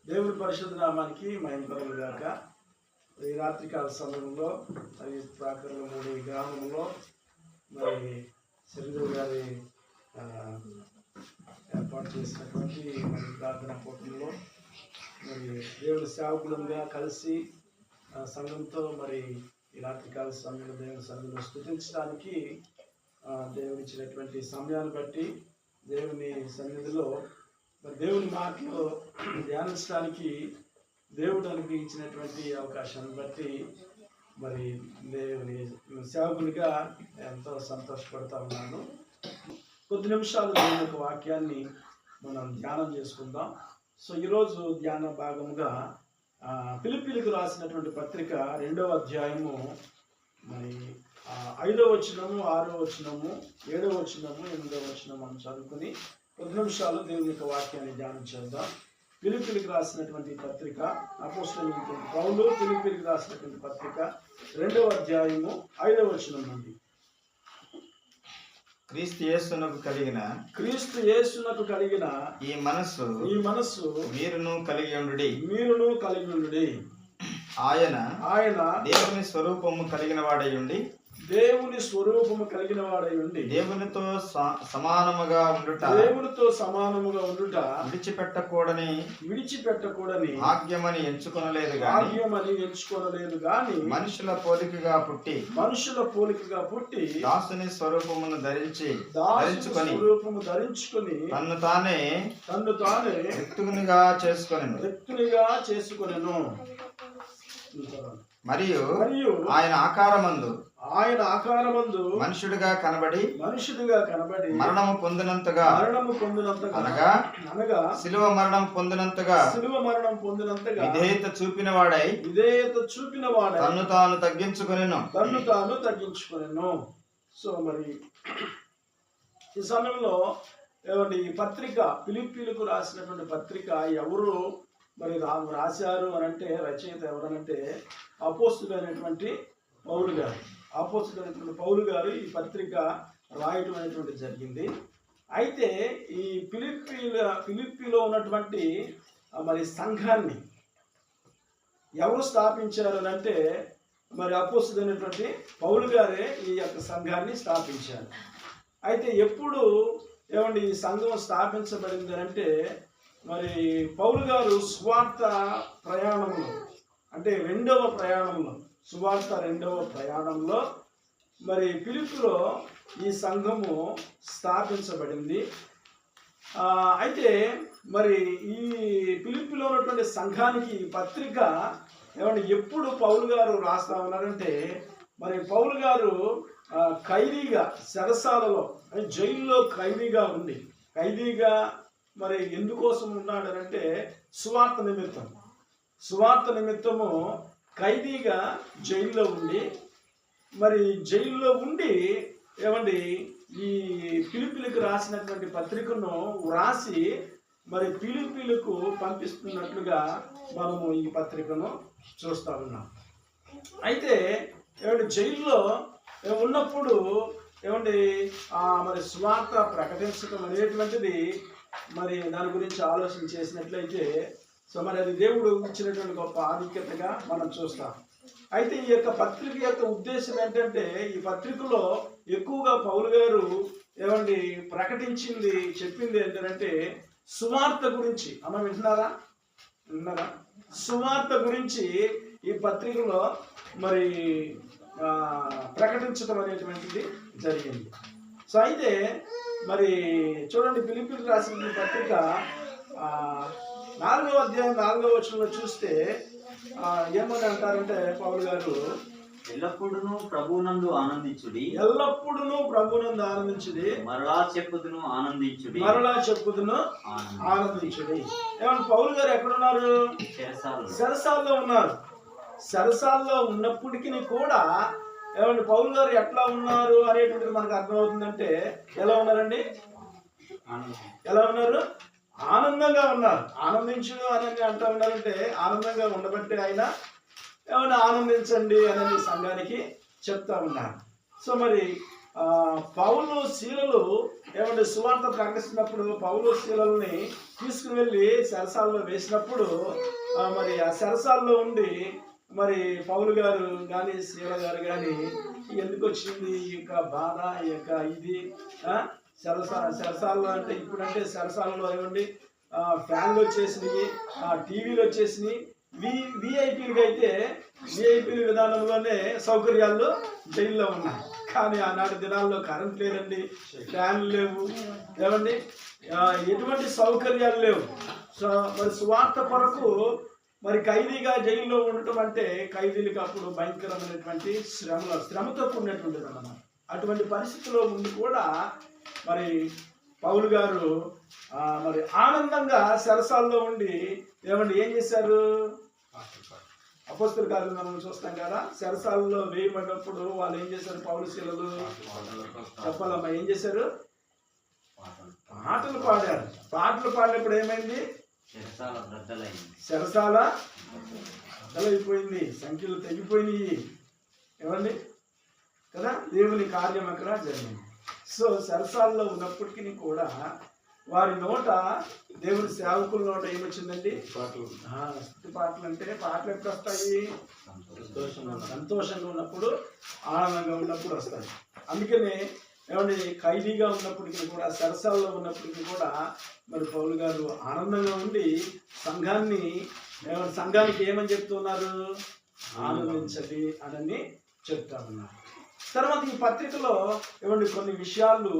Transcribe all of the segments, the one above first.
దేవుని పరిశుద్ధ నామానికి మహిమ కలుగుగాక. ఈ రాత్రికాల సమయంలో మరి ప్రాకరణమూడి గ్రామంలో మరి శ్రీదేవి గారి ఏర్పాటు చేసినటువంటి మరి ప్రార్థన కూటంలో మరి దేవుని సేవకులుగా కలిసి సంఘంతో మరి ఈ రాత్రికాల సమయంలో దేవుని సన్నిధిలో స్తుతించడానికి దేవుని ఇచ్చినటువంటి సమయాన్ని బట్టి దేవుని సన్నిధిలో మరి దేవుని మాటలు ధ్యానించడానికి దేవుడు అనుగ్రహించినటువంటి అవకాశాన్ని బట్టి మరి దేవుని సేవకునిగా ఎంతో సంతోషపడుతూ ఉన్నాను. కొద్ది నిమిషాలు దేవుని యొక్క వాక్యాన్ని మనం ధ్యానం చేసుకుందాం. సో ఈరోజు ధ్యాన భాగముగా ఫిలిప్పీలకు రాసినటువంటి పత్రిక 2వ అధ్యాయము మరి 5వ వచనము, 6వ వచనము, 7వ వచనము, 8వ వచనము అని చదువుకుని కొద్ది నిమిషాలు దేవుని యొక్క వాక్యాన్ని ధ్యానం చేద్దాం. ఫిలిప్పీలకు రాసినటువంటి పత్రిక అపోస్తలుడైన పౌలు ఫిలిప్పీలకు రాసినటువంటి పత్రిక 2వ అధ్యాయము 5వ వచనం నుండి. క్రీస్తు యేసునకు కలిగిన ఈ మనస్సు మీరును కలిగి ఉండుడి. ఆయన దేవుని స్వరూపము కలిగిన వాడై ఉండి దేవునితో సమానముగా ఉండుట విడిచిపెట్టకూడని ఆజ్ఞమని ఎంచుకొనలేదు గాని మనుషుల పోలికగా పుట్టి దాసుని స్వరూపమును ధరించుకొని తన్ను తానే వ్యక్తునిగా చేసుకొనెను. మరియు ఆయన ఆకారమందు మనుషుడిగా కనబడి మరణము పొందినంతగా అనగా శిలువ మరణం పొందినంతగా విధేయత చూపిన వాడై తన్ను తాను తగ్గించుకొనెను. సో మరి ఈ సమయంలో ఈ పత్రిక ఫిలిప్పీలకు రాసినటువంటి పత్రిక ఎవరు మరి రాశారు అని అంటే రచయిత ఎవరనంటే అపోస్తులైనటువంటి పౌలు గారు ఈ పత్రిక రాయటం అనేటువంటి జరిగింది. అయితే ఈ ఫిలిప్పీలో ఉన్నటువంటి మరి సంఘాన్ని ఎవరు స్థాపించారు అని అంటే మరి అపోస్తులైనటువంటి పౌలు గారే ఈ యొక్క సంఘాన్ని స్థాపించారు. అయితే ఎప్పుడు ఈ సంఘం స్థాపించబడింది అంటే మరి పౌలు గారు సువార్త ప్రయాణంలో అంటే సువార్త రెండవ ప్రయాణంలో మరి ఫిలిప్పీలో ఈ సంఘము స్థాపించబడింది. అయితే మరి ఈ ఫిలిప్పీలో ఉన్నటువంటి సంఘానికి ఈ పత్రిక ఎప్పుడు పౌలు గారు రాస్తా ఉన్నారంటే మరి పౌలు గారు ఖైదీగా చెరసాలలో జైల్లో ఖైదీగా మరి ఎందుకోసం ఉన్నాడనంటే సువార్త నిమిత్తము ఖైదీగా జైల్లో ఉండి ఈ ఫిలిప్పీలకు రాసినటువంటి పత్రికను వ్రాసి మరి ఫిలిప్పీలకు పంపిస్తున్నట్లుగా మనము ఈ పత్రికను చూస్తా ఉన్నాం. అయితే జైల్లో ఉన్నప్పుడు మరి సువార్త ప్రకటించడం అనేటువంటిది మరి దాని గురించి ఆలోచన చేసినట్లయితే సో మరి అది దేవుడు ఇచ్చినటువంటి గొప్ప ఆధిక్యతగా మనం చూస్తాం. అయితే ఈ యొక్క పత్రిక యొక్క ఉద్దేశం ఏంటంటే ఈ పత్రికలో ఎక్కువగా పౌలు గారు చెప్పింది ఏంటంటే సువార్త గురించి. అమ్మ వింటున్నారా? సువార్త గురించి ఈ పత్రికలో మరి ప్రకటించడం అనేటువంటిది జరిగింది. సో అయితే మరి చూడండి ఫిలిప్పీలకు రాసిన పత్రిక 4వ అధ్యాయం 4వ వచనంలో చూస్తే ఏమని అంటారంటే పౌలు గారు ఎల్లప్పుడూ ప్రభువునందు ఆనందించుడి మరలా చెప్పుదును ఆనందించుడి. పౌలు గారు ఎక్కడున్నారు? చెరసాల్లో ఉన్నారు. చెరసాల్లో ఉన్నప్పటికీ కూడా పౌలు గారు ఎట్లా ఉన్నారు అనేటువంటిది మనకు అర్థమవుతుందంటే ఎలా ఉన్నారండి? ఆనందంగా ఉన్నారు. ఆనందించు అని అంటూ ఉన్నారంటే ఆనందంగా ఉండబట్టి ఆయన ఆనందించండి అని సంఘానికి చెప్తా ఉన్నారు. సో మరి పౌలు శీలలు సువార్త ప్రకటిస్తున్నప్పుడు పౌలు శీలల్ని తీసుకుని వెళ్ళి చెరసాలలో వేసినప్పుడు మరి ఆ చెరసాలలో ఉండి మరి పౌలు గారు కానీ శీల గారు కానీ ఎందుకు వచ్చింది ఈ యొక్క బాధ, ఈ యొక్క ఇది చెరసాలలో అంటే ఇప్పుడంటే చెరసాలలో ఏమండి ఫ్యాన్లు వచ్చేసినాయి, టీవీలు వచ్చేసినాయి. విఐపీలుగా అయితే విఐపీల విధానంలోనే సౌకర్యాలు జైల్లో ఉన్నాయి. కానీ ఆనాటి దినాల్లో కరెంట్ లేదండి, ఫ్యాన్లు లేవు, ఏమండి ఎటువంటి సౌకర్యాలు లేవు. సో మరి స్వార్థ కొరకు మరి ఖైదీగా జైల్లో ఉండటం అంటే ఖైదీలకు అప్పుడు భయంకరమైనటువంటి శ్రమతో కూడినటువంటిది అన్నమాట. అటువంటి పరిస్థితిలో ఉండి కూడా మరి పౌలు గారు మరి ఆనందంగా చెరసాల్లో ఉండి ఏమండి ఏం చేశారు? అపోస్తల కార్యాలు మనం చూస్తాం కదా, చెరసాలలో వేయబడినప్పుడు వాళ్ళు ఏం చేశారు? పౌలు శీలలు చెప్పాలమ్మా ఏం చేశారు? పాటలు పాడారు. పాటలు పాడినప్పుడు ఏమైంది? చెరసాల అయిపోయింది, సంఖ్యలు తెగిపోయినాయి, ఏమండి కదా, దేవుని కార్యం అక్కడ జరిగింది. సో చెరసాలలో ఉన్నప్పటికీ కూడా వారి నోట, దేవుని సేవకుల నోట ఏమొచ్చిందండి? పాటలు. పాటలు అంటే పాటలు ఎప్పుడు వస్తాయి? సంతోషంగా ఉన్నప్పుడు, ఆనందంగా ఉన్నప్పుడు వస్తాయి. అందుకనే ఏమండి ఖైదీగా ఉన్నప్పటికీ కూడా, చెరసాలలో ఉన్నప్పటికీ కూడా మరి పౌలు గారు ఆనందంగా ఉండి సంఘానికి ఏమని చెప్తున్నారు? ఆనందించండి అని చెప్తా ఉన్నారు. తర్వాత ఈ పత్రికలో ఏమండి కొన్ని విషయాలు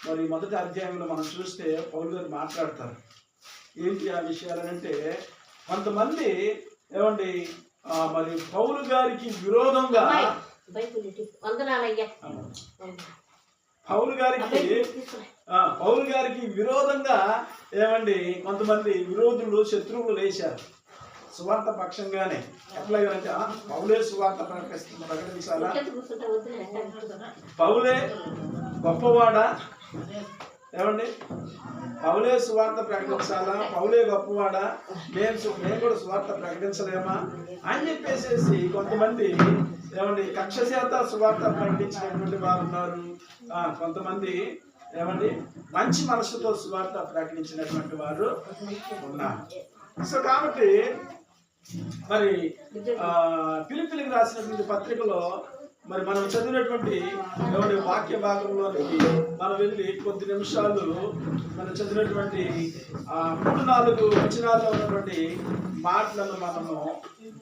మరి మొదటి అధ్యాయంలో మనం చూస్తే పౌలు గారు మాట్లాడతారు. ఏంటి ఆ విషయాలు అంటే, కొంతమంది ఏమండి మరి పౌలు గారికి విరోధంగా పౌలు గారికి విరోధంగా ఏమండి కొంతమంది విరోధులు, శత్రువులు లేచారు సువార్త పక్షంగానే. ఎట్లాగంటే పౌలే సువార్త ప్రకటించాలా? పౌలే గొప్పవాడా? ఏమండి పౌలే సువార్త ప్రకటించాలా? పౌలే గొప్పవాడా? మేము కూడా సువార్త ప్రకటించలేమా అని చెప్పేసి కొంతమంది ఏమండి కక్ష చేత సువార్త ప్రకటించినటువంటి వారు ఉన్నారు. కొంతమంది ఏమండి మంచి మనసుతో సువార్త ప్రకటించినటువంటి వారు ఉన్నారు. సో కాబట్టి మరి ఫిలిప్పీలకు రాసినటువంటి పత్రికలో మరి మనం చదివినటువంటి ఏమంటే వాక్య భాగంలోనికి మనం వెళ్ళి కొద్ది నిమిషాలు మనం చదివినటువంటి 3-4 వచనాల్లో ఉన్నటువంటి మాటలను మనము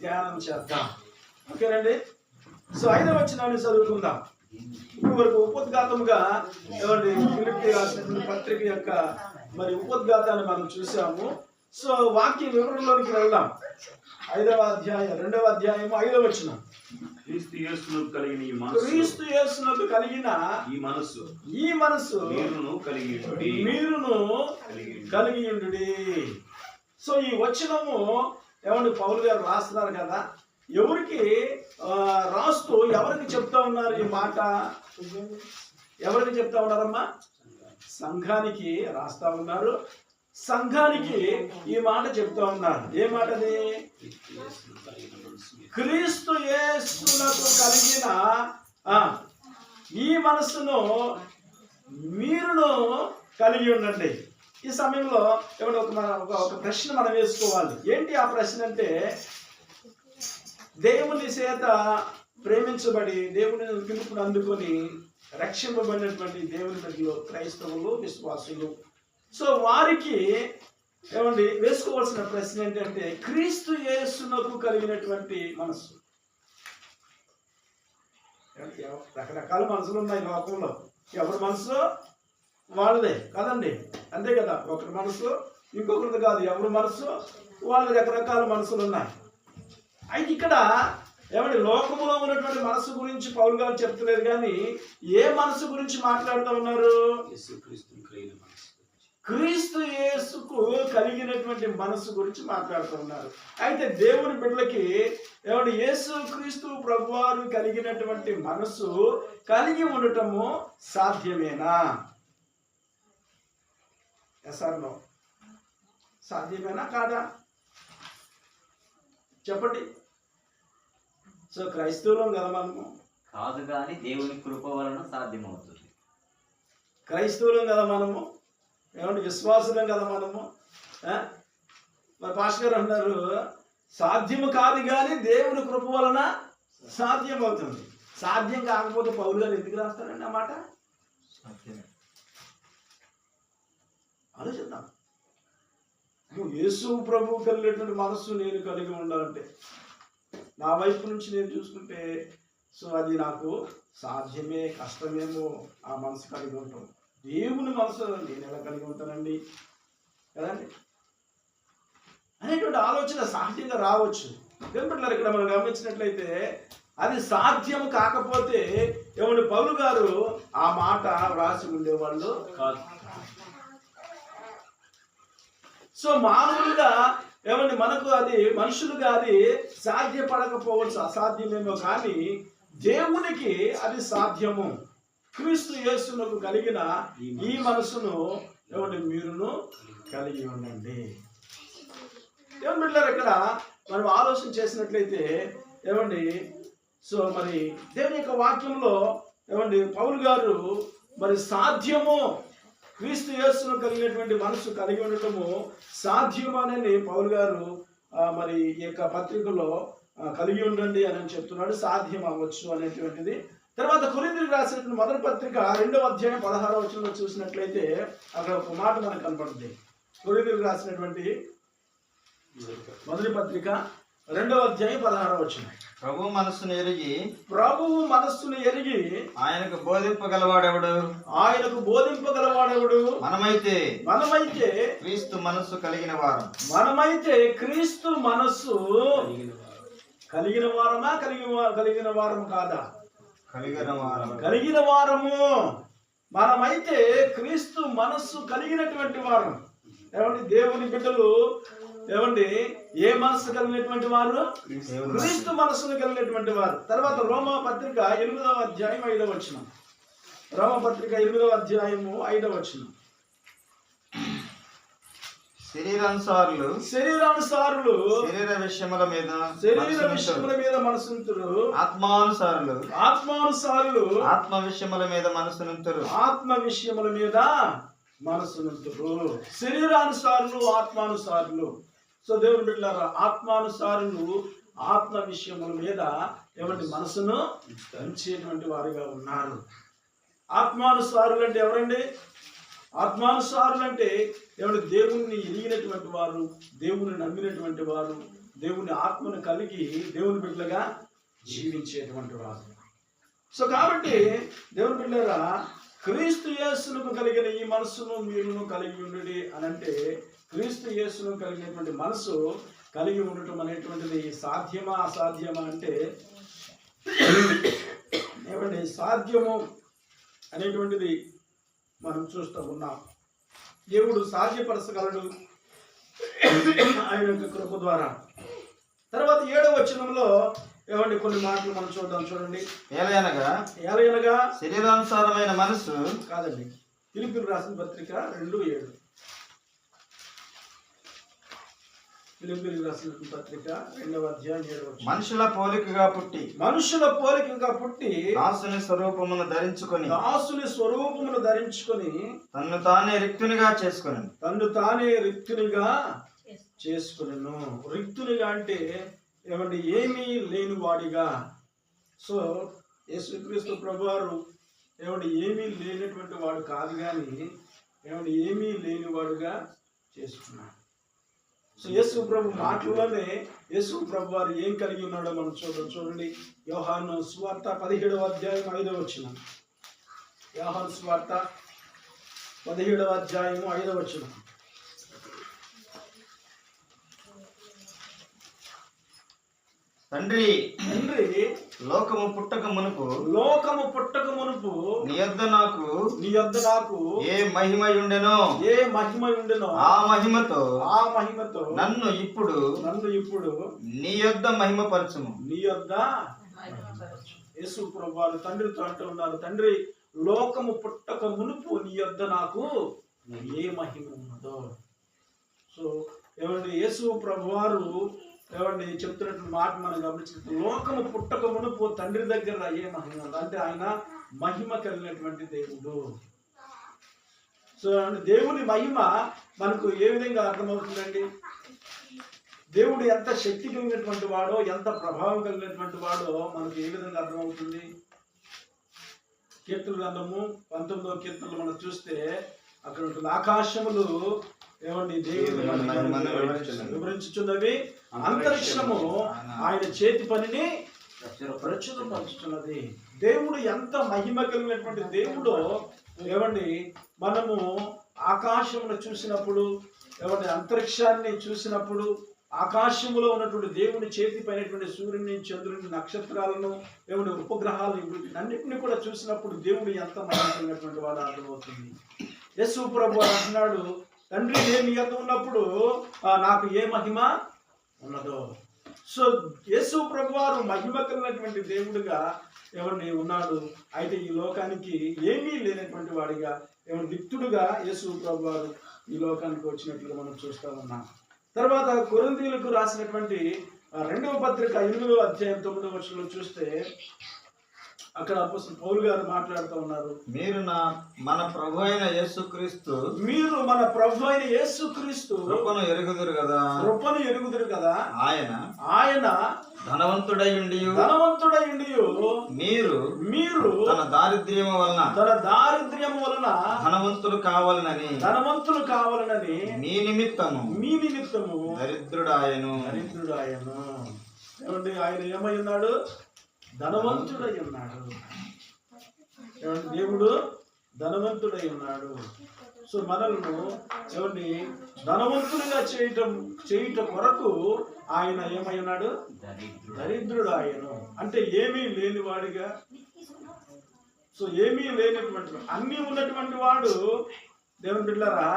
ధ్యానం చేద్దాం. ఓకేనండి. సో 5వ వచనాన్ని చదువుకుందాం. ఇప్పుడు వరకు ఉపోద్ఘాతముగా ఏమండి ఫిలిప్పీ రాసినటువంటి పత్రిక యొక్క మరి ఉపోద్ఘాతాన్ని మనం చూసాము. సో వాక్య వివరణలోనికి వెళ్దాం. 5వ అధ్యాయం 2వ అధ్యాయం 5వ వచనం. క్రీస్తు యేసునకు కలిగిన ఈ మనస్సు మీరును కలిగి ఉండుడి. సో ఈ వచనము ఏమండి పౌలు గారు రాస్తున్నారు కదా, ఎవరికి రాస్తూ ఎవరికి చెప్తా ఉన్నారు ఈ మాట? ఎవరికి చెప్తా ఉన్నారమ్మా? సంఘానికి రాస్తా ఉన్నారు. సంఘానికి ఈ మాట చెప్తా ఉన్నారు. ఏ మాటది? క్రీస్తు యేసునకు కలిగిన ఈ మనస్సును మీరును కలిగి ఉండండి. ఈ సమయంలో ఒక ప్రశ్న మనం వేసుకోవాలి. ఏంటి ఆ ప్రశ్న అంటే, దేవుని చేత ప్రేమించబడి దేవుని పిలుపును అందుకొని రక్షింపబడినటువంటి దేవుని బిడ్డలు, క్రైస్తవులు, విశ్వాసులు, సో వారికి ఏమండి వేసుకోవాల్సిన ప్రశ్న ఏంటంటే, క్రీస్తు యేసునకు కలిగినటువంటి మనస్సు. రకరకాల మనసులు ఉన్నాయి లోకంలో. ఎవరి మనసు వాళ్ళదే కదండి, అంతే కదా. ఒకరి మనసు ఇంకొకరిది కాదు, ఎవరి మనసు వాళ్ళది. రకరకాల మనసులు ఉన్నాయి. అయితే ఇక్కడ ఏమంటే లోకములో ఉన్నటువంటి మనసు గురించి పౌలు గారు చెప్తలేరు, కానీ ఏ మనసు గురించి మాట్లాడుతూ ఉన్నారు? క్రీస్తు యేసుకు కలిగినటువంటి మనసు గురించి మాట్లాడుతూ ఉన్నారు. అయితే దేవుని బిడ్డలకి ఏమంటే యేసు క్రీస్తు ప్రభువారు కలిగినటువంటి మనసు కలిగి ఉండటము సాధ్యమేనా? Yes or no? సాధ్యమేనా కాదా? చెప్పండి. సో క్రైస్తవులం కదా మనము? కాదు, కానీ దేవుని కృప వలన సాధ్యమవుతుంది. క్రైస్తవులం కదా మనము? ఏమంటే విశ్వాసులం కదా మనము? మరి పాస్టర్ గారు అన్నారు సాధ్యము కాదు కానీ దేవుని కృప వలన సాధ్యం అవుతుంది. సాధ్యం కాకపోతే పౌలు గారు ఎందుకు రాస్తారండి ఆ మాట? ఆలోచిద్దాం. యేసు ప్రభు కలిగినటువంటి మనస్సు నేను కలిగి ఉండాలంటే నా వైపు నుంచి నేను చూసుకుంటే సో అది నాకు సాధ్యమే, కష్టమేమో ఆ మనసు కలిగి ఉంటాం. దేవుని మనసు నేను ఎలా కలిగి ఉంటానండి కదండి అనేటువంటి ఆలోచన సహజంగా రావచ్చు. ఎందుకంటే ఇక్కడ మనం గమనించినట్లయితే అది సాధ్యం కాకపోతే ఎవరి పౌలు గారు ఆ మాట వ్రాసి ఉండేవాళ్ళు కాదు. సో మానవులుగా ఏమండి మనకు అది మనుషులుగా అది సాధ్యపడకపోవచ్చు, అసాధ్యమేమో, కానీ దేవునికి అది సాధ్యము. క్రీస్తు యేసునకు కలిగిన ఈ మనసును ఏమండి మీరును కలిగి ఉండండి. ఏమని బిడ్డలారా ఇక్కడ మనం ఆలోచన చేసినట్లయితే ఏమండి సో మరి దేవుని యొక్క వాక్యంలో ఏమండి పౌలు గారు మరి సాధ్యము క్రీస్తు యేసును కలిగినటువంటి మనసు కలిగి ఉండటము సాధ్యము అని పౌలు గారు మరి ఈ యొక్క పత్రికలో కలిగి ఉండండి అని చెప్తున్నాడు. సాధ్యం అవ్వచ్చు అనేటువంటిది. తర్వాత కొరింథీయులకు రాసినటువంటి మొదటి పత్రిక 2వ అధ్యాయం 16వ వచనంలో చూసినట్లయితే అక్కడ ఒక మాట మనకు కనపడుతుంది. కొరింథీయులకు రాసినటువంటి మొదటి పత్రిక 2వ అధ్యాయం 16వ వచనం. ప్రభువు మనస్సును ఎరిగి ఆయనకు బోధింపగలవాడెవడు? మనమైతే క్రీస్తు మనస్సు కలిగిన వారం. మనమైతే క్రీస్తు మనస్సు కలిగిన వారమా కలిగిన వారము కాదా? కలిగిన వారము. మనమైతే క్రీస్తు మనస్సు కలిగినటువంటి వారం. ఏమండి దేవుని బిడ్డలు ఏమండి ఏ మనస్సు కలిగినటువంటి వారు? క్రీస్తు మనస్సును కలిగినటువంటి వారు. తర్వాత రోమా పత్రిక 8వ అధ్యాయం 5వ వచనం. రోమా పత్రిక 8వ అధ్యాయము 5వ వచనం. శరీరానుసారులు శరీర విషయముల మీద మనసుంతురు. ఆత్మానుసారులు ఆత్మ విషయముల మీద మనసునుంతురు. శరీరానుసారులు ఆత్మానుసారులు. సో దేవుని బిడ్డలారా ఆత్మానుసారులు ఆత్మ విషయముల మీద ఎవరి మనసును ఉంచేటువంటి వారుగా ఉన్నారు. ఆత్మానుసారులు అంటే ఎవరండి? ఆత్మానుసారులు అంటే ఎవరు? దేవుణ్ణి ఎరిగినటువంటి వారు, దేవుని నమ్మినటువంటి వారు, దేవుని ఆత్మను కలిగి దేవుని బిడ్డలుగా జీవించేటువంటి వారు. సో కాబట్టి దేవుని బిడ్డలారా క్రీస్తు యేసును కలిగిన ఈ మనస్సును మీరును కలిగి ఉండండి అని అంటే క్రీస్తు యేసును కలిగినటువంటి మనసు కలిగి ఉండటం అనేటువంటిది సాధ్యమా అసాధ్యమా అంటే ఏమండి సాధ్యము అనేటువంటిది మనం చూస్తూ ఉన్నాం. దేవుడు సాధ్యపరచగలడు ఆయన యొక్క కృప ద్వారా. తర్వాత 7వ వచనంలో ఏమండి కొన్ని మాటలు మనం చూడండి. ఏలయనగా శరీరానుసారమైన మనసు కాదండి. ఫిలిప్పీయులకు రాసిన పత్రిక 2:7. ఫిలిప్పీయులకు రాసిన పత్రిక 2వ అధ్యాయం 7వ వచనం. మనుషుల పోలికగా పుట్టి దాసుని స్వరూపమును ధరించుకొని తన్ను తానే రిక్తునిగా చేసుకొనెను. రిక్తునిగా అంటే ఏమంటే ఏమీ లేని వాడిగా. సో యేసుక్రీస్తు ప్రభువారు ఏమంటే ఏమీ లేనటువంటి వాడు కాదు, కానీ ఏమంటే ఏమీ లేనివాడుగా చేసుకున్నాడు. సో యేసు ప్రభు మాటల్లోనే యేసు ప్రభు వారు ఏం కలిగి ఉన్నాడో మనం చూడండి. యోహాను సువార్త 17వ అధ్యాయం 5వ వచనం. యోహాను సువార్త 17వ అధ్యాయం 5వ వచనం. తండ్రి లోకము పుట్టక మునుపు నీ యొద్ద నాకు ఏ మహిమ ఉండెనో ఆ మహిమతో నన్ను ఇప్పుడు నీ యొద్ద మహిమపరచుము. యేసు ప్రభువారు తండ్రితో అంటూ ఉన్నారు, తండ్రి లోకము పుట్టక మునుపు నీ యొద్ద నాకు ఏ మహిమ ఉన్నదో. సో ఏమండి యేసు ప్రభువారు ఏమండి చెప్తున్నటువంటి మాట మనం గమనించినట్టు లోకము పుట్టక మునుపు తండ్రి దగ్గర ఏ మహిమ ఉంది అంటే ఆయన మహిమ కలిగినటువంటి దేవుడు. సో దేవుని మహిమ మనకు ఏ విధంగా అర్థమవుతుందండి? దేవుడు ఎంత శక్తి కలిగినటువంటి వాడో, ఎంత ప్రభావం కలిగినటువంటి వాడో మనకు ఏ విధంగా అర్థమవుతుంది? కీర్తన గ్రంథము 19వ కీర్తనలు మనం చూస్తే అక్కడ ఉంటుంది, ఆకాశములు ఏమండి దేవుని వివరించుచున్నవి, అంతరిక్షము ఆయన చేతి పనిని ప్రచురపరుచుతున్నది. దేవుడు ఎంత మహిమ కలిగినటువంటి దేవుడో ఏమండి మనము ఆకాశమును చూసినప్పుడు, ఏమండి అంతరిక్షాన్ని చూసినప్పుడు, ఆకాశములో ఉన్నటువంటి దేవుని చేతి పైనటువంటి సూర్యుని, చంద్రుని, నక్షత్రాలను, ఏమండి ఉపగ్రహాలను, అన్నింటినీ కూడా చూసినప్పుడు దేవుడు ఎంత మహిమ కలిగినటువంటి వాడు అర్థమవుతుంది. యేసు ప్రభు అంటున్నాడు, తండ్రి నేను నీ యొద్ద ఉన్నప్పుడు నాకు ఏ మహిమ ఉన్నదో. సో యేసు ప్రభు వారు మహిమ కలిగినటువంటి దేవుడుగా ఎవరిని ఉన్నాడు. అయితే ఈ లోకానికి ఏమీ లేనటువంటి వాడిగా, ఎవరి రిక్తుడుగా యేసు ప్రభు వారు ఈ లోకానికి వచ్చినట్లుగా మనం చూస్తూ ఉన్నాం. తర్వాత కొరింథీయులకు రాసినటువంటి 2వ పత్రిక 8వ అధ్యాయం 9వ వచనంలో చూస్తే అక్కడ అపోస్తలుడు పౌలు గారు మాట్లాడుతూ ఉన్నారు, మన ప్రభు అయిన యేసుక్రీస్తు కృపను ఎరుగుదురు కదా. ఆయన ధనవంతుడైయుండియు మీరు తన దారిద్ర్యము వలన ధనవంతులు కావాలనని మీ నిమిత్తము దరిద్రుడాయను. ఏమండి ఆయన ఏమై ఉన్నాడు? ధనవంతుడై ఉన్నాడు. దేవుడు ధనవంతుడై ఉన్నాడు. సో మనల్ని ఏమండి ధనవంతులుగా చేయుట కొరకు ఆయన ఏమై ఉన్నాడు? దరిద్రుడు ఆయను. అంటే ఏమీ లేనివాడిగా, సో ఏమీ లేనటువంటి, అన్నీ ఉన్నటువంటి వాడు దేవుని బిడ్డలారా,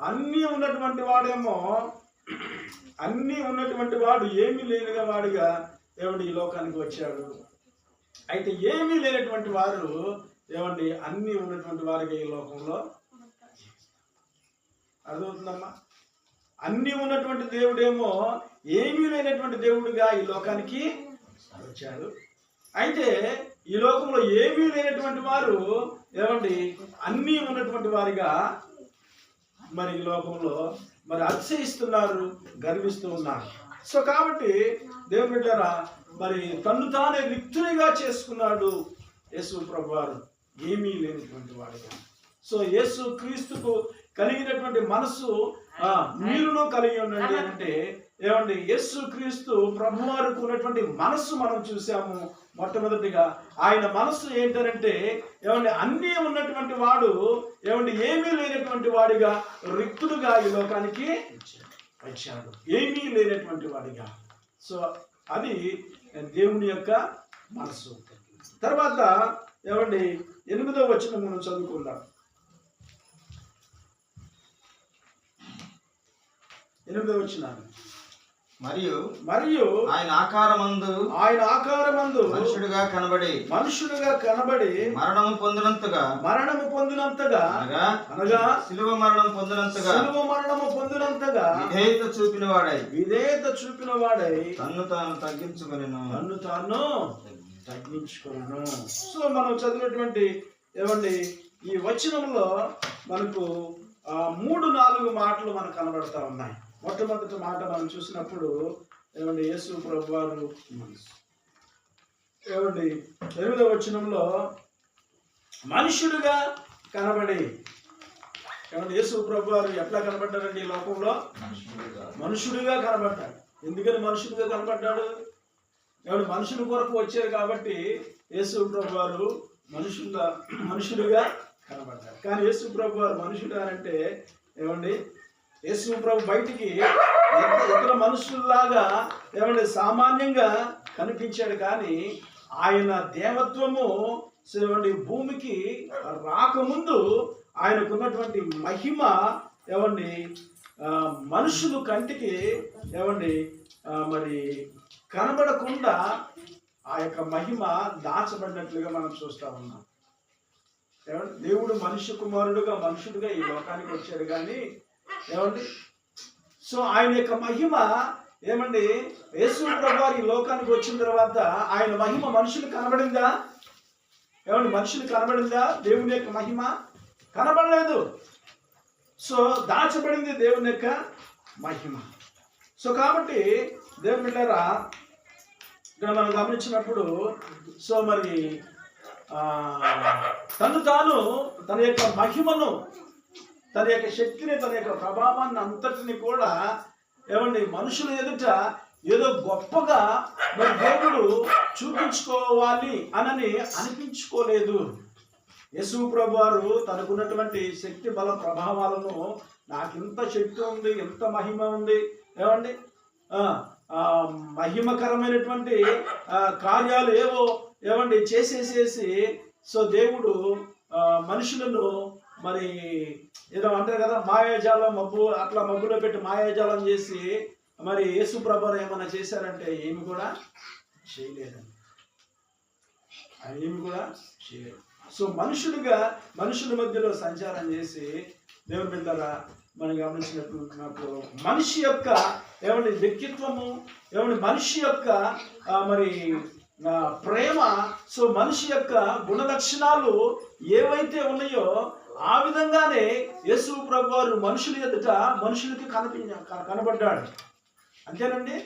అన్నీ ఉన్నటువంటి వాడేమో, అన్నీ ఉన్నటువంటి వాడు ఏమీ లేనిగా వాడిగా ఏమండి ఈ లోకానికి వచ్చాడు. అయితే ఏమీ లేనటువంటి వారు ఏమండి అన్నీ ఉన్నటువంటి వారిగా ఈ లోకంలో. అర్థమవుతుందమ్మా? అన్నీ ఉన్నటువంటి దేవుడేమో ఏమీ లేనటువంటి దేవుడిగా ఈ లోకానికి వచ్చాడు. అయితే ఈ లోకంలో ఏమీ లేనటువంటి వారు ఏమండి అన్నీ ఉన్నటువంటి వారిగా మరి ఈ లోకంలో మరి అతిశయిస్తున్నారు, గర్విస్తూ ఉన్నారు. సో కాబట్టి దేవుని బిడ్డలారా, మరి తన్ను తానే రిక్తునిగా చేసుకున్నాడు యేసు ప్రభువారు, ఏమీ లేనటువంటి వాడుగా. సో యేసు క్రీస్తుకు కలిగినటువంటి మనసు మీరును కలిగి ఉండండి అంటే ఏమండి, యేసు క్రీస్తు ప్రభువారికి ఉన్నటువంటి మనస్సు మనం చూసాము. మొట్టమొదటిగా ఆయన మనస్సు ఏంటంటే ఏమండి అన్నీ ఉన్నటువంటి వాడు ఏమండి ఏమీ లేనటువంటి వాడిగా, రిక్తుడుగా ఈ లోకానికి వచ్చాడు, ఏమీ లేనటువంటి వాడిగా. సో అది దేవుని యొక్క మనస్సు. తర్వాత ఏమండి 8వ వచనం మనం చదువుకుందాం. 8వ వచనం, మరియు ఆయన ఆకారమందు మనుషుడుగా కనబడి మరణము పొందినంతగా అనగా శిలువ మరణము పొందినంతగా విధేయత చూపిన వాడై తన్ను తాను తగ్గించుకొనెను. సో మనం చదివినటువంటి ఏమండి ఈ వచనంలో మనకు 3-4 మాటలు మనకు కనబడతా ఉన్నాయి. మొట్టమొదటి మాట మనం చూసినప్పుడు ఏమండి యేసు ప్రభువారు ఏమండి 8వ వచనంలో మనుషుడుగా కనబడి, ఏమండి యేసు ప్రభువారు ఎట్లా కనబడ్డారండి ఈ లోకంలో? మనుషుడిగా కనబడ్డాడు. ఎందుకని మనుషుడిగా కనబడ్డాడు? ఏమండి మనుషుల కొరకు వచ్చారు కాబట్టి యేసు ప్రభువారు మనుషుడిగా కనబడ్డారు. కానీ యేసు ప్రభువారు మనుషుడు అంటే ఏమండి యేసు ప్రభు బయటికి ఇతర మనుషుల్లాగా ఏమంటే సామాన్యంగా కనిపించాడు. కానీ ఆయన దేవత్వము ఏమండి భూమికి రాకముందు ఆయనకున్నటువంటి మహిమ ఏమండి మనుషులు కంటికి ఏమండి మరి కనబడకుండా ఆ యొక్క మహిమ దాచబడినట్లుగా మనం చూస్తా ఉన్నాం. ఏమండి దేవుడు మనుషుడుగా ఈ లోకానికి వచ్చాడు. కానీ ఏమండి సో ఆయన యొక్క మహిమ ఏమండి యేసు ప్రభువారు ఈ లోకానికి వచ్చిన తర్వాత ఆయన మహిమ మనుషులు కనబడిందా? ఏమండి మనుషులు కనబడిందా? దేవుని యొక్క మహిమ కనబడలేదు. సో దాచబడింది దేవుని యొక్క మహిమ. సో కాబట్టి దేవుని బిడ్డలారా, ఇక్కడ మనం గమనించినప్పుడు సో మరి తాను తన యొక్క మహిమను, తన యొక్క శక్తిని, తన యొక్క ప్రభావాన్ని అంతటిని కూడా ఏమండి మనుషుల ఎదుట ఏదో గొప్పగా మరి దేవుడు చూపించుకోవాలి అని అనిపించుకోలేదు. యేసు ప్రభు వారు తనకున్నటువంటి శక్తి బల ప్రభావాలను, నాకు ఇంత శక్తి ఉంది, ఎంత మహిమ ఉంది, ఏమండి మహిమకరమైనటువంటి కార్యాలు ఏమండి చేసేసేసి సో దేవుడు మనుషులను మరి ఏదో అంటారు కదా, మాయాజాలం అట్లా మబ్బులో పెట్టి మాయాజాలం చేసి మరి యేసు ప్రభువారు ఏమన్నా చేశారంటే ఏమి కూడా చేయలేదండి. ఆయన ఏమి కూడా చేయలేదు. సో మనుషుల మధ్యలో సంచారం చేసి దేవుని బిడ్డలారా మనం గమనించినప్పుడు మనిషి యొక్క ఏమంటే వ్యక్తిత్వము, ఏమంటే మనిషి యొక్క మరి ప్రేమ, సో మనిషి యొక్క గుణలక్షణాలు ఏవైతే ఉన్నాయో ఆ విధంగానే యేసు ప్రభువారు మనుషుల ఎదుట మనుషులకి కనబడ్డాడు. అంతేనండి.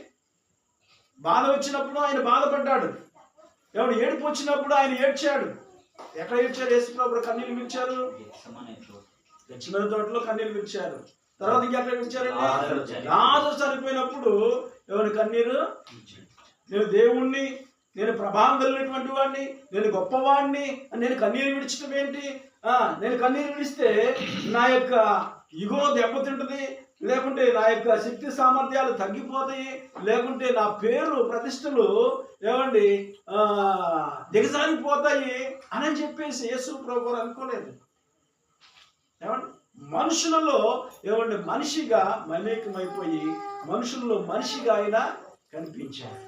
బాధ వచ్చినప్పుడు ఆయన బాధపడ్డాడు. ఏమంటే ఏడుపు వచ్చినప్పుడు ఆయన ఏడ్చాడు. ఎక్కడ ఏడ్చారు? యేసు ప్రభువారు కన్నీళ్ళు విడిచారు. గెత్సేమనే తోటలో కన్నీళ్ళు విడిచారు. తర్వాత ఇంకెక్కడ విడిచారండి? లాజరు చనిపోయినప్పుడు ఎవరి కన్నీరు? నేను దేవుణ్ణి, నేను ప్రభావం కలిగినటువంటి వాడిని, నేను గొప్పవాడిని, నేను కన్నీరు విడిచడం ఏంటి? నేను కన్నీరు విడిస్తే నా యొక్క ఇగో దెబ్బతింటుంది, లేకుంటే నా యొక్క శక్తి సామర్థ్యాలు తగ్గిపోతాయి, లేకుంటే నా పేరు ప్రతిష్టలు ఏమండి దిగజారిపోతాయి అని చెప్పేసి యేసు ప్రభువు అనుకోలేదు. ఏమండి మనుషులలో ఏమండి మనిషిగా మమేకమైపోయి మనుషుల్లో మనిషిగా ఆయన కనిపించాడు.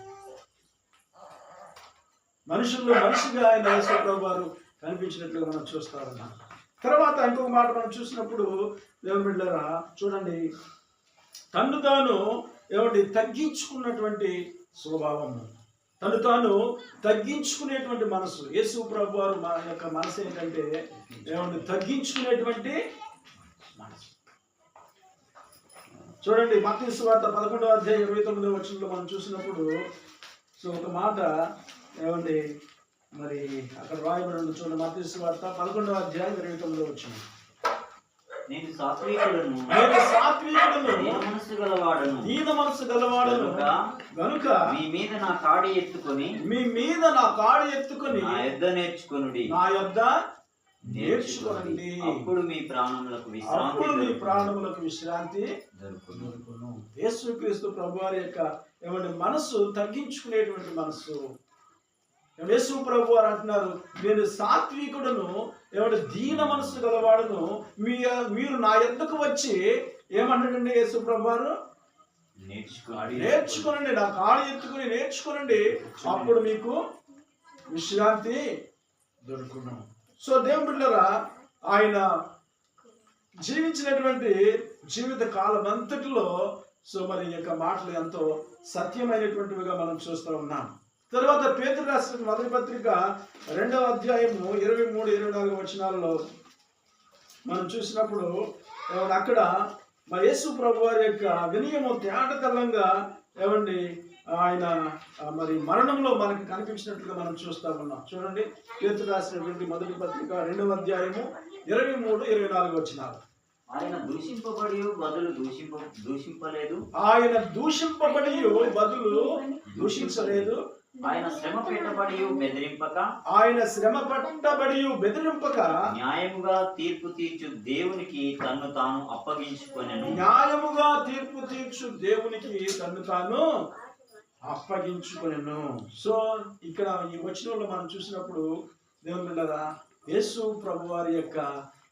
మనుషుల్లో మనిషిగా ఆయన యేసు ప్రభువు వారు కనిపించినట్లుగా మనం చూస్తా ఉన్నాం. తర్వాత ఇంకొక మాట మనం చూసినప్పుడు దేవుని బిడ్డలారా చూడండి, తను తాను ఏమండి తగ్గించుకున్నటువంటి స్వభావము, తను తాను తగ్గించుకునేటువంటి మనసు. యేసు ప్రభువు వారు మన యొక్క మనసు ఏంటంటే ఏమండి తగ్గించుకునేటువంటి మనసు. చూడండి మత్తయి సువార్త 11వ అధ్యాయం 29వ వచనంలో మనం చూసినప్పుడు సో ఒక మాట ఏమండి మరి అక్కడ రాయబడి ఉంది. చూడండి మత్తయి సువార్త 11వ అధ్యాయం 29వ వచనం. నేను సాత్వికుడను, దీన మనసు గలవాడను గనుక మీ మీద నా కాడి ఎత్తుకొని నా యొద్ద నేర్చుకొనుడి, అప్పుడు మీ ప్రాణములకు విశ్రాంతి దొరుకును. యేసుక్రీస్తు ప్రభువారి యొక్క ఏమంటే మనసు తగ్గించుకునేటువంటి మనసు. యేసు ప్రభు వారు అంటున్నారు, నేను సాత్వికుడును, ఏమంటే దీన మనసు గలవాడును, మీరు నా యొద్దకు వచ్చి ఏమంటాడండి యేసు ప్రభు వారు? నేర్చుకోనండి, నా కాళ్ళు ఎత్తుకుని నేర్చుకోనండి, అప్పుడు మీకు విశ్రాంతి దొరుకును. సో దేవుని బిడ్డలారా ఆయన జీవించినటువంటి జీవిత కాలం అంతటిలో సో మరి యొక్క మాటలు ఎంతో సత్యమైనటువంటివిగా మనం చూస్తూ ఉన్నాం. తర్వాత పేతురు రాసిన మొదటి పత్రిక 2వ అధ్యాయము 23-24 వచనాలలో మనం చూసినప్పుడు అక్కడ మరి యేసు ప్రభు వారి యొక్క వినయము తేటతెల్లంగా ఏమండి ఆయన మరి మరణంలో మనకి కనిపించినట్లుగా మనం చూస్తా ఉన్నాం. చూడండి పేతురు రాసినటువంటి మొదటి పత్రిక 2వ అధ్యాయము 23-24 వచనాలు. ఆయన దూషింపబడి బదులు దూషింపలేదు, ఆయన దూషింపబడి బదులు దూషించలేదు, ఆయన శ్రమ పెట్టబడి బెదిరింపక న్యాయముగా తీర్పు తీర్చు దేవునికి తన్ను తాను అప్పగించుకొనెను. న్యాయముగా తీర్పు తీర్చు దేవునికి తన్ను తాను అప్పగించుకొనెను. సో ఇక్కడ ఈ వచనంలో మనం చూసినప్పుడు దేవుని బిడ్డలారా యేసు ప్రభు వారి యొక్క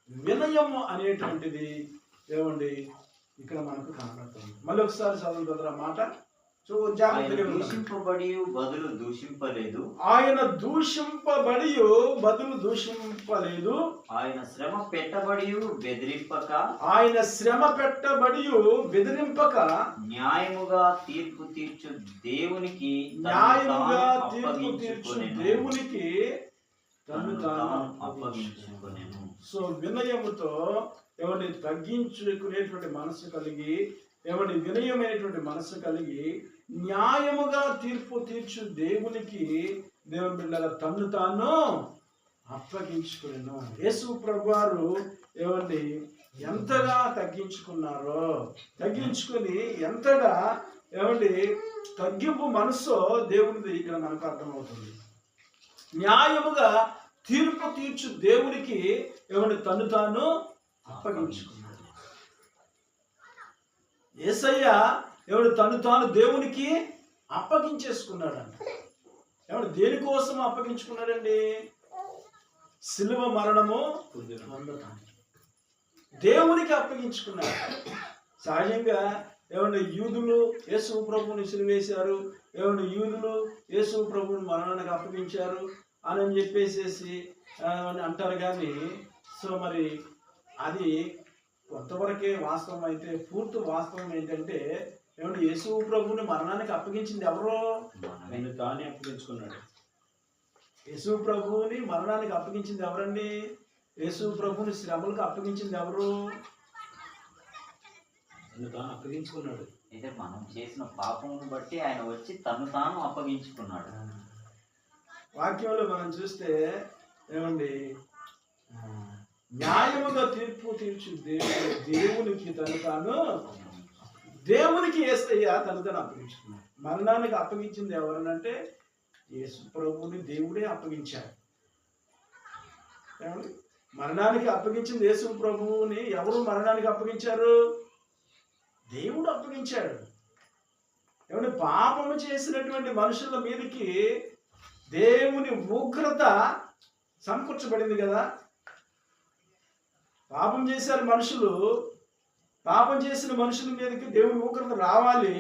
వినయము అనేటువంటిది ఏమండి ఇక్కడ మనకు కనబడుతుంది. మళ్ళీ ఒకసారి చదువుతుందా మాట. దూషింపబడి బదులు దూషింపలేదు, ఆయన దూషింపబడి బదులు దూషింపలేదు, ఆయన శ్రమ పెట్టబడి బెదిరింపక న్యాయముగా తీర్పు తీర్చు దేవునికి తను తాను అప్పగించుకొనెను. సో వినయముతో ఏమండి తగ్గించుకునేటువంటి మనసు కలిగి, ఏమండి వినయమైనటువంటి మనసు కలిగి న్యాయముగా తీర్పు తీర్చు దేవునికి దేవుని బిడ్డల తన్ను తాను అప్పగించుకునేను. యేసు ప్రభువారు ఏమండి ఎంతగా తగ్గించుకున్నారో, తగ్గించుకుని ఎంతగా ఏమండి తగ్గింపు మనసు దేవునిది ఇక్కడ మనకు అర్థమవుతుంది. న్యాయముగా తీర్పు తీర్చు దేవునికి ఏమండి తను తాను అప్పగించుకున్నాడు. యేసయ్య ఎవడు తను తాను దేవునికి అప్పగించేసుకున్నాడంట. ఎవడు దేనికోసం అప్పగించుకున్నాడండి? సిలువ మరణము పొందటానికి దేవునికి అప్పగించుకున్నాడు. సహజంగా ఏమంటే యూదులు యేసు ప్రభువుని సిలువేశారు, ఏమంటే యూదులు యేసు ప్రభువుని మరణానికి అప్పగించారు అని చెప్పేసేసి అంటారు. కానీ సో మరి అది కొంతవరకే వాస్తవం. అయితే పూర్తి వాస్తవం ఏంటంటే ఏమంటే యేసు ప్రభువుని మరణానికి అప్పగించింది ఎవరో? నేను తానే అప్పగించుకున్నాడు. యేసు ప్రభువుని మరణానికి అప్పగించింది ఎవరండి? యేసు ప్రభువుని శ్రమలకు అప్పగించింది ఎవరు? తను తాను అప్పగించుకున్నాడు. అయితే మనం చేసిన పాపమును బట్టి ఆయన వచ్చి తను తాను అప్పగించుకున్నాడు. వాక్యంలో మనం చూస్తే ఏమండి న్యాయముగా తీర్పు తీర్చు దేవునికి తను తాను, దేవునికి యేసయ్య తను తాను అప్పగించుకున్నాడు. మరణానికి అప్పగించింది ఎవరనంటే యేసు ప్రభువుని దేవుడే అప్పగించాడు. మరణానికి అప్పగించింది యేసు ప్రభువుని ఎవరు మరణానికి అప్పగించారు? దేవుడు అప్పగించాడు. ఏమంటే పాపము చేసినటువంటి మనుషుల మీదకి దేవుని ఉగ్రత సమకూర్చబడింది కదా. పాపం చేశారు మనుషులు, పాపం చేసిన మనుషుల మీదకి దేవుని ఉగ్రత రావాలి.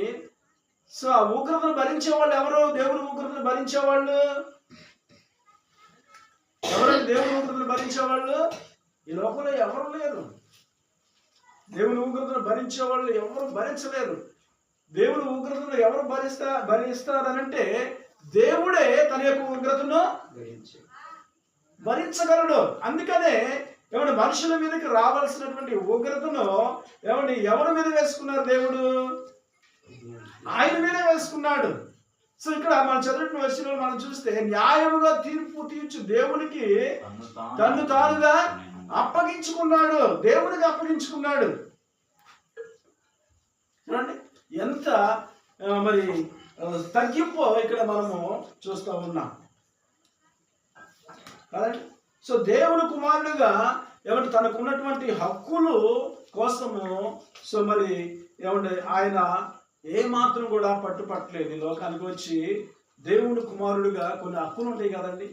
సో ఆ ఉగ్రతను భరించేవాళ్ళు ఎవరు? దేవుని ఉగ్రతను భరించేవాళ్ళు ఎవరండి? దేవుని ఉగ్రతను భరించేవాళ్ళు ఈ లోకంలో ఎవరు లేరు. దేవుని ఉగ్రతను భరించేవాళ్ళు ఎవరు భరించలేరు. దేవుని ఉగ్రతను ఎవరు భరిస్తారనంటే దేవుడే తన యొక్క ఉగ్రతను భరించగలడు. అందుకనే ఏమంటే మనుషుల మీదకి రావాల్సినటువంటి ఉగ్రతను ఏమంటే ఎవరి మీద వేసుకున్నారు? దేవుడు ఆయన మీదే వేసుకున్నాడు. సో ఇక్కడ మనం చదివిన వర్షంలో మనం చూస్తే న్యాయముగా తీర్పు తీర్చు దేవునికి తను తానుగా అప్పగించుకున్నాడు, దేవునికి అప్పగించుకున్నాడు. చూడండి ఎంత మరి తగ్గింపు ఇక్కడ మనము చూస్తూ ఉన్నాం కదండి. సో దేవుని కుమారుడుగా ఏమంటే తనకు ఉన్నటువంటి హక్కులు కోసము సో మరి ఏమంటే ఆయన ఏ మాత్రం కూడా పట్టుపట్టలేదు. లోకానికి వచ్చి దేవుని కుమారుడుగా కొన్ని హక్కులు ఉంటాయి కదండి.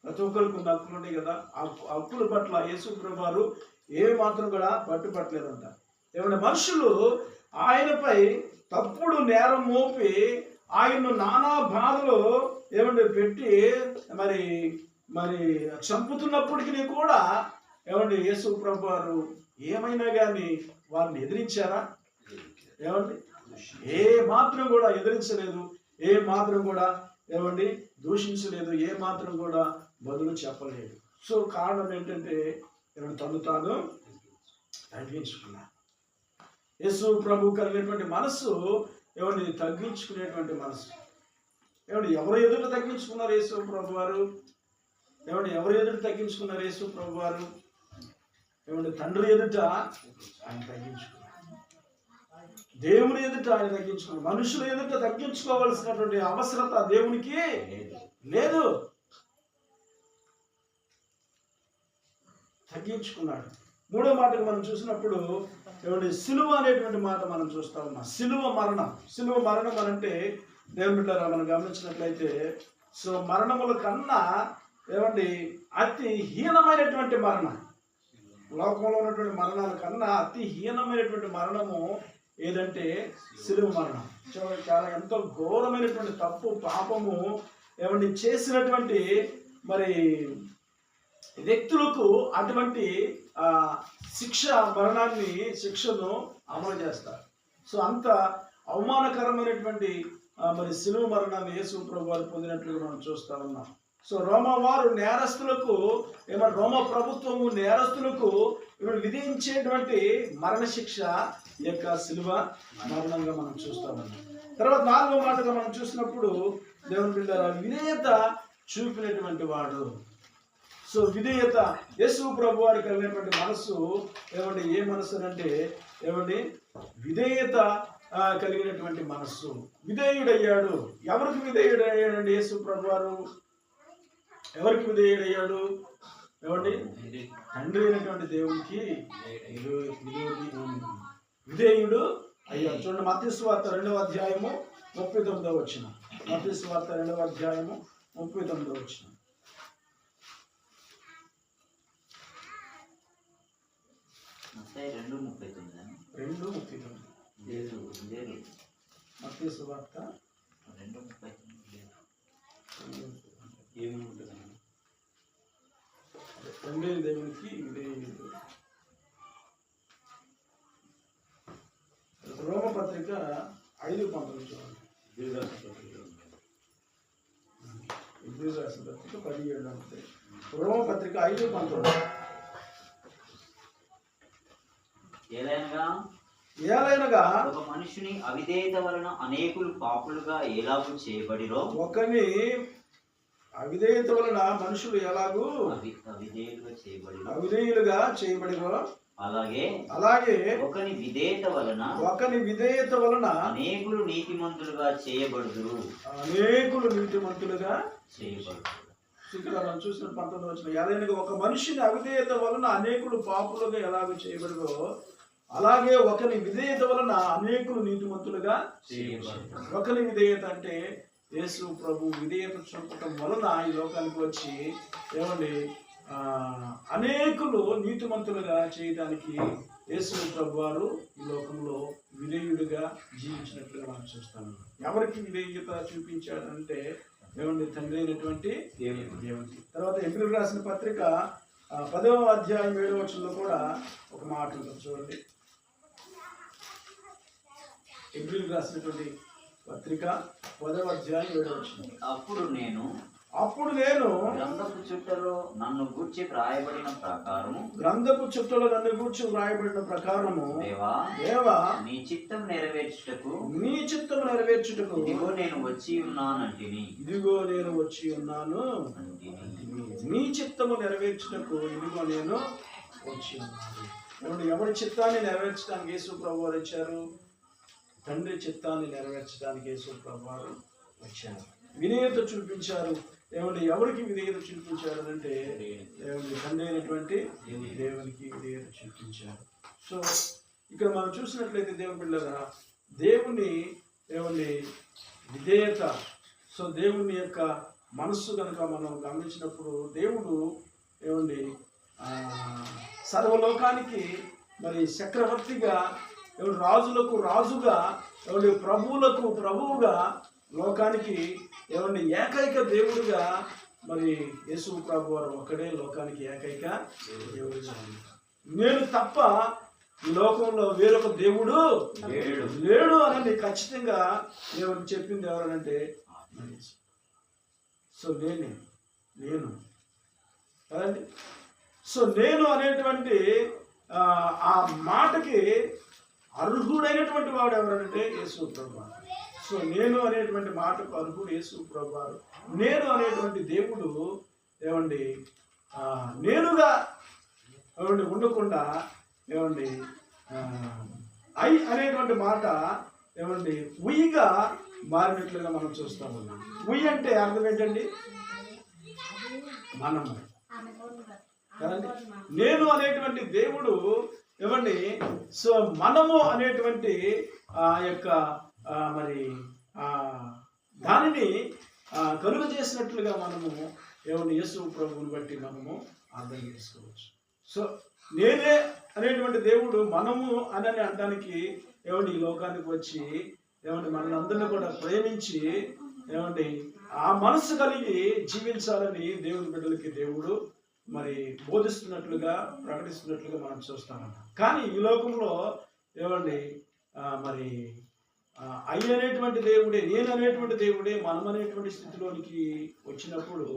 ప్రతి ఒక్కరికి కొన్ని హక్కులు ఉంటాయి కదా. ఆ హక్కుల పట్ల యేసు ప్రభువారు ఏ మాత్రం కూడా పట్టుపట్టలేదంట. ఏమంటే మనుషులు ఆయనపై తప్పుడు నేరం మోపి ఆయన్ను నానా బాధలు ఏమంటే పెట్టి మరి మరి చంపుతున్నప్పటికీ కూడా ఏమండి యేసు ప్రభువారు ఏమైనా కానీ వారిని ఎదిరించారా? ఏమండి ఏ మాత్రం కూడా ఎదిరించలేదు, ఏ మాత్రం కూడా ఏమండి దూషించలేదు, ఏ మాత్రం కూడా బదులు చెప్పలేదు. సో కారణం ఏంటంటే ఏమంటే తను తాను తగ్గించుకున్నా. యేసు ప్రభు కలిగినటువంటి మనస్సు ఏమండి తగ్గించుకునేటువంటి మనసు. ఏమండి ఎవరు ఎదుట తగ్గించుకున్నారు యేసు ప్రభు వారు? ఏమండి ఎవరు ఎదుట తగ్గించుకున్నారు యేసు ప్రభు వారు? ఏమండి తండ్రి ఎదుట ఆయన తగ్గించుకున్నారు, దేవుని ఎదుట ఆయన తగ్గించుకున్నారు. మనుషుల ఎదుట తగ్గించుకోవాల్సినటువంటి అవసరత దేవునికి లేదు, తగ్గించుకున్నాడు. మూడో మాటకు మనం చూసినప్పుడు ఏమంటే సిలువ అనేటువంటి మాట మనం చూస్తా ఉన్నాం. సిలువ మరణం. సిలువ మరణం అనంటే దేవుని బిడ్డలారా మనం గమనించినట్లయితే సో మరణముల కన్నా ఏమండి అతి హీనమైనటువంటి మరణం, లోకంలో ఉన్నటువంటి మరణాల కన్నా అతి హీనమైనటువంటి మరణము ఏదంటే సిలువ మరణం. చాలా ఎంతో ఘోరమైనటువంటి తప్పు పాపము ఏమండి చేసినటువంటి మరి వ్యక్తులకు అటువంటి శిక్షను అమలు చేస్తారు. సో అంత అవమానకరమైనటువంటి మరి సిలువ మరణాన్ని యేసు ప్రభు వారు పొందినట్లుగా మనం చూస్తా ఉన్నాం. సో రోమా వారు నేరస్తులకు రోమా ప్రభుత్వము నేరస్తులకు ఇప్పుడు విధించేటువంటి మరణశిక్ష ఈ యొక్క శిలువ మరణంగా మనం చూస్తామన్నాం. తర్వాత 4వ మాటగా మనం చూసినప్పుడు దేవుని బిడ్డలారా, విధేయత చూపినటువంటి వాడు. సో విధేయత, యేసు ప్రభు వారికి కలిగినటువంటి మనస్సు ఏ మనస్సు అంటే విధేయత కలిగినటువంటి మనస్సు. విధేయుడయ్యాడు. ఎవరికి విధేయుడయ్యాడండి యేసు ప్రభు వారు? ఎవరికి విధేయుడయ్యాడు? తండ్రి అయినటువంటి దేవునికి విధేయుడు అయ్యాడు. చూడండి, మత్తయి సువార్త 2వ అధ్యాయము 39వ వచనం. మత్తయి సువార్త 2వ అధ్యాయము 39వ వచనం. మత్తయి 2:39. 2:39. లేదు. మత్తయి సువార్త 2:39 లేదు. ఏముంటుందండి? తండ్రి దేవునికి విధేయుడు. రోమపత్రిక 5:19 చూడండి. ఇబ్రీయులకు రాసిన పత్రిక 17 రోమపత్రిక 5:19. ఏలైనగా ఒక మనుషుని అవిధేయత వలన అనేకులు పాపులుగా ఎలాగూ చేయబడిరో, ఒకని అవిధేయత వలన మనుషులు ఎలాగూ అవిధేయులుగా చేయబడిరో, అలాగే ఒకని విధేయత వలన అనేకులు నీతిమంతులుగా చేయబడుదురు. ఇక్కడ మనం చూసిన 19వ వచనం, ఏలైనగా ఒక మనిషిని అవిధేయత వలన అనేకులు పాపులుగా ఎలాగో చేయబడిరో, అలాగే ఒకని విధేయత వలన అనేకులు నీతిమంతులుగా చేయబడతారు. ఒకని విధేయత అంటే యేసు ప్రభు విధేయత చూపటం వలన ఈ లోకానికి వచ్చి అనేకులు నీతిమంతులుగా చేయడానికి యేసు ప్రభు వారు ఈ లోకంలో విధేయుడిగా జీవించినట్లుగా మనం చూస్తాము. ఎవరికి విధేయత చూపించాడంటే తండ్రి అయినటువంటి దేవునికి. తర్వాత ఎబ్రీయులకు రాసిన పత్రిక 10వ అధ్యాయం 7వ వచనంలో కూడా ఒక మాట ఉంటుంది చూడండి. ఎబ్రీయులకు రాసినటువంటి పత్రిక 10వ అధ్యాయం 7వ వచనం. అప్పుడు నేను గ్రంథపు చుట్టలో నన్ను గూర్చి వ్రాయబడిన ప్రకారము దేవా నీ చిత్తం నెరవేర్చుటకు ఇదిగో నేను వచ్చి ఉన్నానంటిని. నీ చిత్తము నెరవేర్చుటకు ఇదిగో నేను వచ్చి ఉన్నాను. ఎవరి చిత్తాన్ని నెరవేర్చడానికి యేసు ప్రభు వారు వచ్చారు? తండ్రి చిత్తాన్ని నెరవేర్చడానికి యేసు ప్రభు వారు వచ్చారు. విధేయత చూపించారు. ఎవరికి విధేయత చూపించారు అంటే తండ్రి అయినటువంటి దేవునికి విధేయత చూపించారు. సో ఇక్కడ మనం చూసినట్లయితే దేవుని పిల్లరా, దేవుని విధేయత, సో దేవుని యొక్క మనస్సు కనుక మనం గమనించినప్పుడు దేవుడు సర్వలోకానికి చక్రవర్తిగా, రాజులకు రాజుగా, ప్రభువులకు ప్రభువుగా లోకానికి ఏకైక దేవుడుగా యేసు ప్రభు వారు ఒక్కడే లోకానికి ఏకైక దేవుడుగా. నేను తప్ప ఈ లోకంలో వేరొక దేవుడు లేడు అని ఖచ్చితంగా దేవుడు చెప్పింది ఎవరనంటే సో నేను కదండి. సో నేను అనేటువంటి ఆ మాటకి అర్హుడైనటువంటి వాడు ఎవరంటే యేసు ప్రభు. సో నేను అనేటువంటి మాటకు అర్హుడు యేసు ప్రభు. నేను అనేటువంటి దేవుడు నేనుగా ఉండకుండా ఐ అనేటువంటి మాట ఉయ్యిగా మారినట్లుగా మనం చూస్తాము. ఉయ్యి అంటే అర్థం ఏంటండి? మనము కదండి. నేను అనేటువంటి దేవుడు సో మనము అనేటువంటి ఆ యొక్క దానిని కలుగ చేసినట్లుగా మనము యేసు ప్రభువుని బట్టి మనము అర్థం చేసుకోవచ్చు. సో నేనే అనేటువంటి దేవుడు మనము అని అనడానికి ఈ లోకానికి వచ్చి మనల్ని అందరినీ కూడా ప్రేమించి ఆ మనసు కలిగి జీవించాలని దేవుని బిడ్డలకి దేవుడు బోధిస్తున్నట్లుగా ప్రకటిస్తున్నట్లుగా మనం చూస్తామన్న. కానీ ఈ లోకంలో అయ్యి అనేటువంటి దేవుడే, నేను అనేటువంటి దేవుడే మనం అనేటువంటి స్థితిలోనికి వచ్చినప్పుడు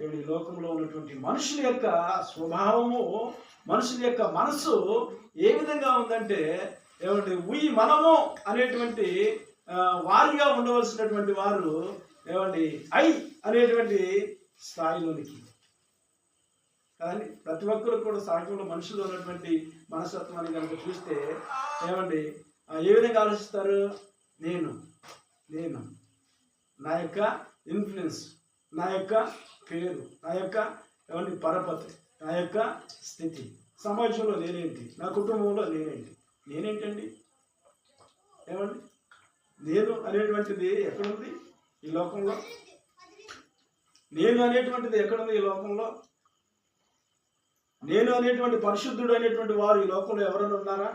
ఈ లోకంలో ఉన్నటువంటి మనుషుల యొక్క స్వభావము, మనుషుల యొక్క మనసు ఏ విధంగా ఉందంటే మనము అనేటువంటి వారిగా ఉండవలసినటువంటి వారు ఐ అనేటువంటి స్థాయిలోనికి కానీ ప్రతి ఒక్కరు కూడా సాధ్యంలో మనుషులు ఉన్నటువంటి మనస్తత్వాన్ని కనుక చూస్తే ఏ విధంగా ఆలోచిస్తారు? నేను నా యొక్క ఇన్ఫ్లుయెన్స్, నా యొక్క పేరు, నా యొక్క పరపతి, నా యొక్క స్థితి, సమాజంలో నేనేంటి, నా కుటుంబంలో నేనేంటండి? నేను అనేటువంటిది ఎక్కడుంది ఈ లోకంలో? నేను అనేటువంటిది ఎక్కడుంది ఈ లోకంలో? నేను అనేటువంటి పరిశుద్ధుడు అనేటువంటి వారు ఈ లోకంలో ఎవరైనా ఉన్నారా?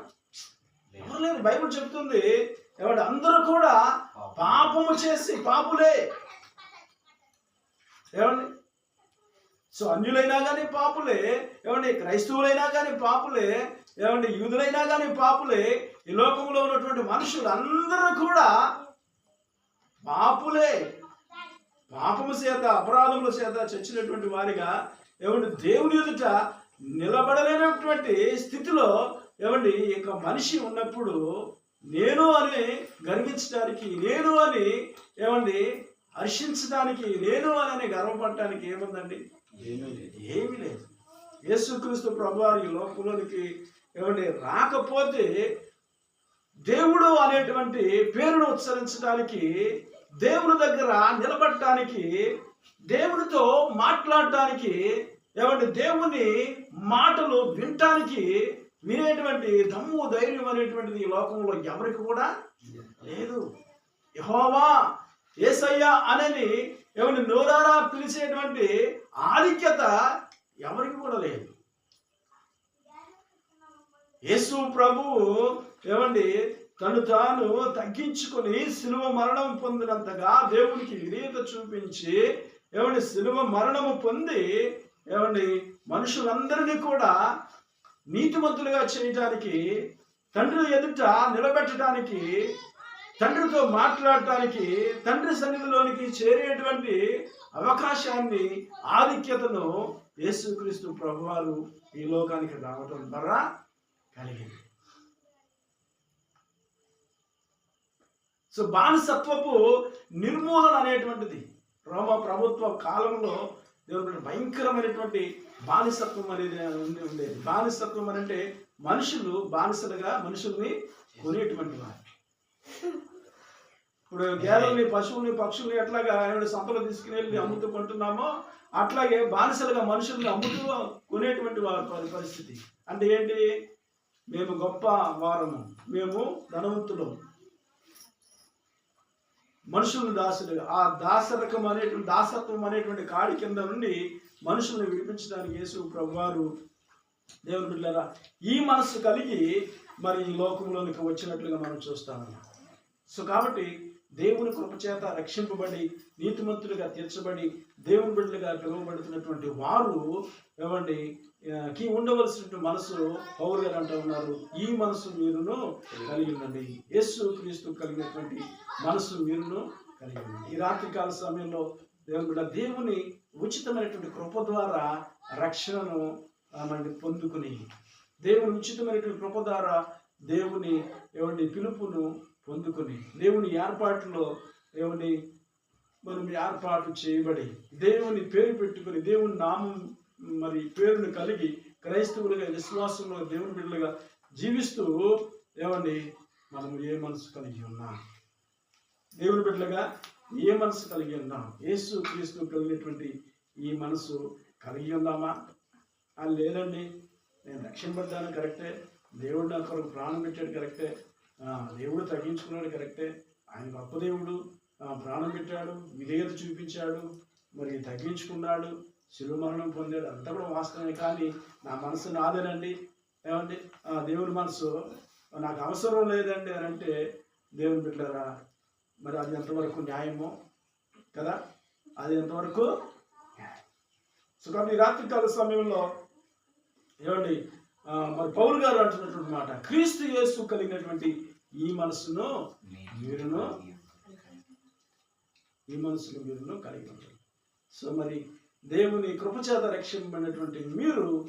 ఎవరు లేరు. బైబిల్ చెప్తుంది అందరూ కూడా పాపము చేసి పాపులే. సో అన్యులైనా కానీ పాపులే, క్రైస్తవులైనా కానీ పాపులే, యూదులైనా కానీ పాపులే. ఈ లోకంలో ఉన్నటువంటి మనుషులు అందరూ కూడా పాపులే. పాపము చేత, అపరాధముల చేత చచ్చినటువంటి వారిగా దేవుని ఎదుట నిలబడలేనటువంటి స్థితిలో ఇక మనిషి ఉన్నప్పుడు నేను అని గర్వించడానికి, నేను అని హర్షించడానికి, నేను అని గర్వపడటానికి ఏముందండి? ఏమీ లేదు. యేసుక్రీస్తు ప్రభువారు ఈ లోకంలోనికి రాకపోతే దేవుడు అనేటువంటి పేరును ఉచ్చరించడానికి, దేవుని దగ్గర నిలబడటానికి, దేవునితో మాట్లాడటానికి, దేవుని మాటలు వినేటువంటి దమ్ము, ధైర్యం అనేటువంటిది ఈ లోకంలో ఎవరికి కూడా లేదు. యెహోవా, యేసయ్యా అనని నోరారా పిలిచేటువంటి ఆధిక్యత ఎవరికి కూడా లేదు. యేసు ప్రభువు తను తాను తగ్గించుకొని శిలువ మరణం పొందినంతగా దేవునికి విధేయత చూపించి శిలువ మరణము పొంది మనుషులందరినీ కూడా నీతిమంతులుగా చేయటానికి, తండ్రి ఎదుట నిలబెట్టడానికి, తండ్రితో మాట్లాడటానికి, తండ్రి సన్నిధిలోనికి చేరేటువంటి అవకాశాన్ని, ఆధిక్యతను యేసుక్రీస్తు ప్రభువారు ఈ లోకానికి రావటం ద్వారా కలిగింది. సో బానిసత్వపు నిర్మూలన అనేటువంటిది రోమా ప్రభుత్వ కాలంలో దేవుడు భయంకరమైనటువంటి బానిసత్వం అనేది ఉండేది. బానిసత్వం అంటే మనుషులు బానిసలుగా మనుషుల్ని కొనేటువంటి వారు. ఇప్పుడు గేదెల్ని, పశువుల్ని, పక్షుల్ని ఎట్లాగా సంతలో తీసుకుని వెళ్ళి అమ్ముతూ కొంటున్నామో అట్లాగే బానిసలుగా మనుషుల్ని అమ్ముతూ కొనేటువంటి వారి పరిస్థితి. అంటే ఏంటి? మేము గొప్ప వారము, మేము ధనవంతులు, మనుషులను దాసులుగా, ఆ దాసత్వం అనేటువంటి కాడి కింద నుండి మనుషుల్ని విడిపించడానికి యేసు ప్రభువారు దేవుని బిడ్డలారా ఈ మనస్సు కలిగి ఈ లోకంలోనికి వచ్చినట్లుగా మనం చూస్తాము. సో కాబట్టి దేవుని కృపచేత రక్షింపబడి నీతిమంతులుగా తీర్చబడి దేవుని బిడ్డలుగా పిలువబడుతున్నటువంటి వారు కి ఉండవలసినటువంటి మనసు పౌలు గారు అంటూ ఉన్నారు, ఈ మనసు మీరును కలిగి ఉండండి. యేసు క్రీస్తు కలిగినటువంటి మనసు మీరును కలిగి ఉండండి. ఈ రాత్రికాల సమయంలో దేవుని ఉచితమైనటువంటి కృప ద్వారా రక్షణను పొందుకుని, దేవుని ఉచితమైనటువంటి కృప ద్వారా దేవుని పిలుపును పొందుకుని, దేవుని ఏర్పాటులో మనం ఏర్పాటు చేయబడి, దేవుని పేరు పెట్టుకుని, దేవుని నామం పేరును కలిగి క్రైస్తవులుగా, విశ్వాసంలో దేవుని బిడ్డలుగా జీవిస్తూ మనం ఏ మనసు కలిగి ఉన్నాం? దేవుని బిడ్డలుగా ఏ మనసు కలిగి ఉన్నాం? యేసు క్రీస్తు కలిగినటువంటి ఈ మనసు కలిగి ఉన్నామా? లేదండి, నేను రక్షింపడ్డాను కరెక్టే, దేవుడు నా కొరకు ప్రాణం పెట్టాడు కరెక్టే, దేవుడు తగ్గించుకున్నాడు కరెక్టే, ఆయన గొప్ప దేవుడు, ప్రాణం పెట్టాడు, విధేయత చూపించాడు, తగ్గించుకున్నాడు, శిలువ మరణం పొందాడు, అంతా కూడా వాస్తవమే. కానీ నా మనసు నాదేనండి, దేవుని మనసు నాకు అవసరం లేదండి అని అంటే దేవుని బిడ్డలారా అది ఎంతవరకు న్యాయమో కదా? అది ఎంతవరకు న్యాయం? సో కాబట్టి రాత్రికాల సమయంలో పౌలు గారు అంటున్నటువంటి మాట, క్రీస్తు యేసు కలిగినటువంటి ఈ మనసును మీరును కలిగి ఉంటారు. సో మరి దేవుని కృపచేత రక్షింపబడినటువంటి మీరు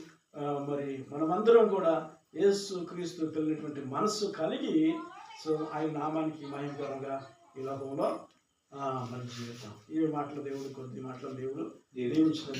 మరి మనమందరం కూడా యేసు క్రీస్తు కలిగినటువంటి మనస్సు కలిగి సో ఆయన నామానికి మహిమకరంగా ఈ లోకంలో మరి జీవితం. ఈ మాటలు దేవుడు కొద్ది మాటలు దేవుడు దీవించిన